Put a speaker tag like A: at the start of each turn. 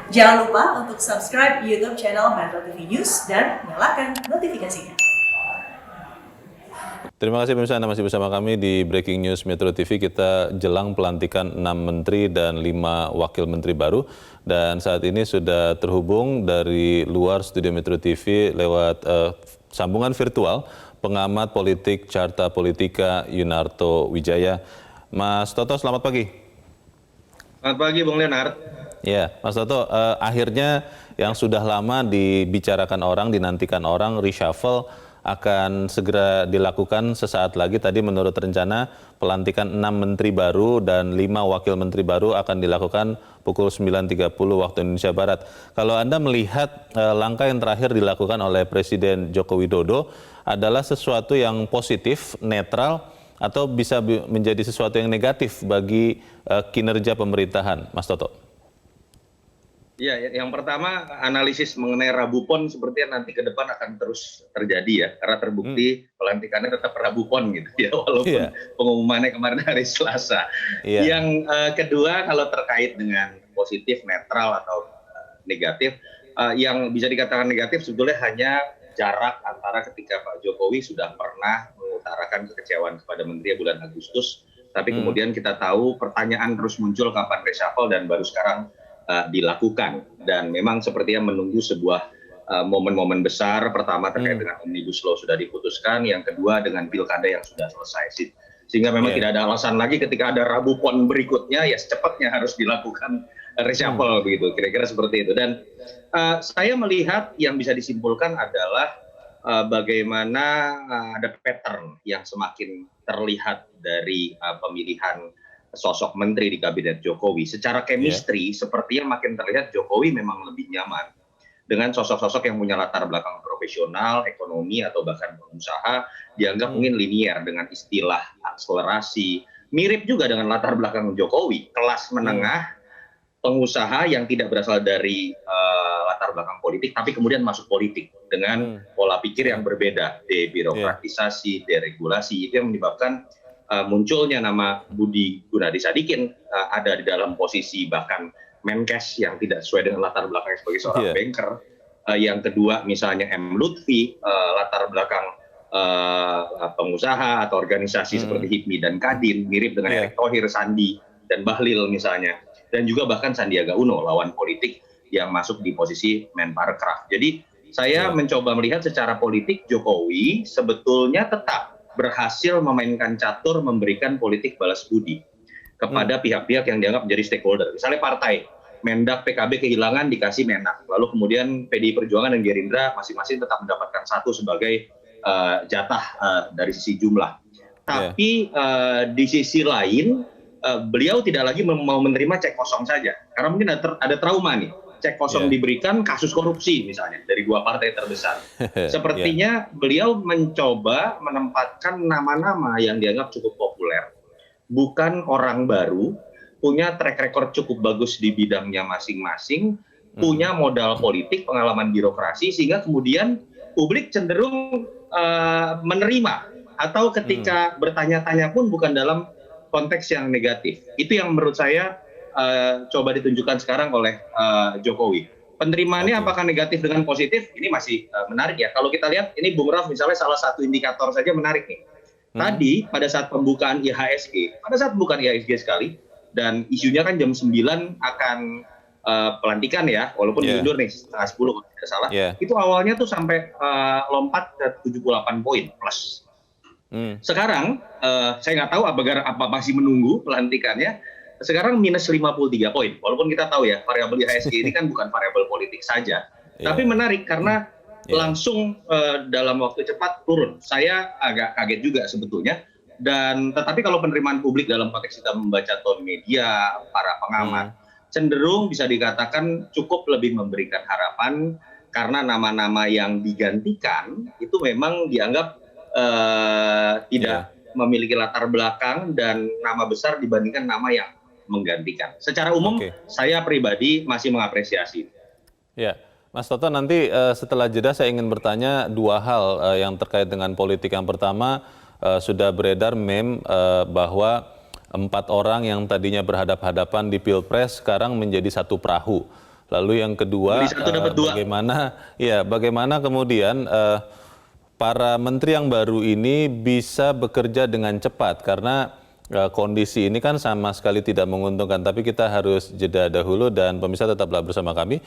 A: Jangan lupa untuk subscribe YouTube channel Metro TV News dan nyalakan notifikasinya.
B: Terima kasih pemirsa, Anda masih bersama kami di Breaking News Metro TV. Kita jelang pelantikan 6 menteri dan 5 wakil menteri baru. Dan saat ini sudah terhubung dari luar studio Metro TV lewat sambungan virtual pengamat politik Carta Politika Yunarto Wijaya. Mas Toto, selamat pagi.
C: Selamat pagi, Bung Leonard.
B: Ya, Mas Toto, akhirnya yang sudah lama dibicarakan orang, dinantikan orang, reshuffle akan segera dilakukan sesaat lagi. Tadi menurut rencana pelantikan 6 menteri baru dan 5 wakil menteri baru akan dilakukan pukul 9.30 waktu Indonesia Barat. Kalau Anda melihat langkah yang terakhir dilakukan oleh Presiden Joko Widodo adalah sesuatu yang positif, netral, atau bisa menjadi sesuatu yang negatif bagi kinerja pemerintahan, Mas Toto?
C: Ya, yang pertama analisis mengenai Rabu Pon sepertinya nanti ke depan akan terus terjadi ya, karena terbukti pelantikannya tetap Rabu Pon gitu ya, walaupun pengumumannya kemarin hari Selasa. Yang kedua, kalau terkait dengan positif, netral atau negatif, yang bisa dikatakan negatif sebetulnya hanya jarak antara ketika Pak Jokowi sudah pernah mengutarakan kekecewaan kepada menteri bulan Agustus, tapi kemudian kita tahu pertanyaan terus muncul kapan reshuffle dan baru sekarang dilakukan, dan memang sepertinya menunggu sebuah momen-momen besar. Pertama terkait dengan Omnibus Law sudah diputuskan, yang kedua dengan pilkada yang sudah selesai, sehingga memang tidak ada alasan lagi ketika ada Rabu Pon berikutnya ya secepatnya harus dilakukan reshuffle begitu, kira-kira seperti itu. Dan saya melihat yang bisa disimpulkan adalah bagaimana ada pattern yang semakin terlihat dari pemilihan sosok menteri di kabinet Jokowi. Secara chemistry, sepertinya makin terlihat Jokowi memang lebih nyaman dengan sosok-sosok yang punya latar belakang profesional, ekonomi, atau bahkan pengusaha, dianggap mungkin linier dengan istilah akselerasi. Mirip juga dengan latar belakang Jokowi, kelas menengah, pengusaha yang tidak berasal dari latar belakang politik, tapi kemudian masuk politik dengan pola pikir yang berbeda, debirokratisasi, deregulasi. Itu yang menyebabkan munculnya nama Budi Gunadisadikin ada di dalam posisi bahkan Menkes yang tidak sesuai dengan latar belakang sebagai seorang banker. Yang kedua misalnya M. Lutfi, latar belakang pengusaha atau organisasi seperti HIPMI dan Kadin, mirip dengan Erick Thohir, Sandi, dan Bahlil misalnya. Dan juga bahkan Sandiaga Uno, lawan politik yang masuk di posisi Menparekraf. Jadi saya mencoba melihat secara politik Jokowi sebetulnya tetap berhasil memainkan catur memberikan politik balas budi kepada pihak-pihak yang dianggap menjadi stakeholder. Misalnya partai, Mendak, PKB kehilangan dikasih Menak. Lalu kemudian PDI Perjuangan dan Gerindra masing-masing tetap mendapatkan satu sebagai jatah dari sisi jumlah. Tapi di sisi lain, beliau tidak lagi mau menerima cek kosong saja. Karena mungkin ada trauma nih. Cek kosong diberikan kasus korupsi misalnya dari 2 partai terbesar. Sepertinya beliau mencoba menempatkan nama-nama yang dianggap cukup populer. Bukan orang baru, punya track record cukup bagus di bidangnya masing-masing, punya modal politik, pengalaman birokrasi, sehingga kemudian publik cenderung menerima, atau ketika bertanya-tanya pun bukan dalam konteks yang negatif. Itu yang menurut saya coba ditunjukkan sekarang oleh Jokowi. Penerimaannya apakah negatif dengan positif? Ini masih menarik ya. Kalau kita lihat, ini Bung Raf misalnya salah satu indikator saja menarik nih. Tadi pada saat pembukaan IHSG, sekali, dan isunya kan jam 9 akan pelantikan ya, walaupun diundur nih setengah 10 kalau tidak salah. Itu awalnya tuh sampai lompat ke 78 poin plus. Sekarang saya nggak tahu apa masih menunggu pelantikannya. Sekarang minus 53 poin, walaupun kita tahu ya variabel IHSG ini kan bukan variabel politik saja, tapi menarik karena langsung dalam waktu cepat turun. Saya agak kaget juga sebetulnya, dan tetapi kalau penerimaan publik dalam konteks kita membaca tone media, para pengamat, cenderung bisa dikatakan cukup lebih memberikan harapan karena nama-nama yang digantikan itu memang dianggap tidak memiliki latar belakang dan nama besar dibandingkan nama yang menggantikan. Secara umum, saya pribadi masih mengapresiasi.
B: Ya, Mas Toto, nanti setelah jeda saya ingin bertanya 2 hal yang terkait dengan politik. Yang pertama, sudah beredar meme bahwa 4 orang yang tadinya berhadapan-hadapan di Pilpres sekarang menjadi satu perahu. Lalu yang kedua,
C: Beli satu dapat dua.
B: bagaimana kemudian para menteri yang baru ini bisa bekerja dengan cepat karena kondisi ini kan sama sekali tidak menguntungkan. Tapi kita harus jeda dahulu dan pemirsa tetaplah bersama kami.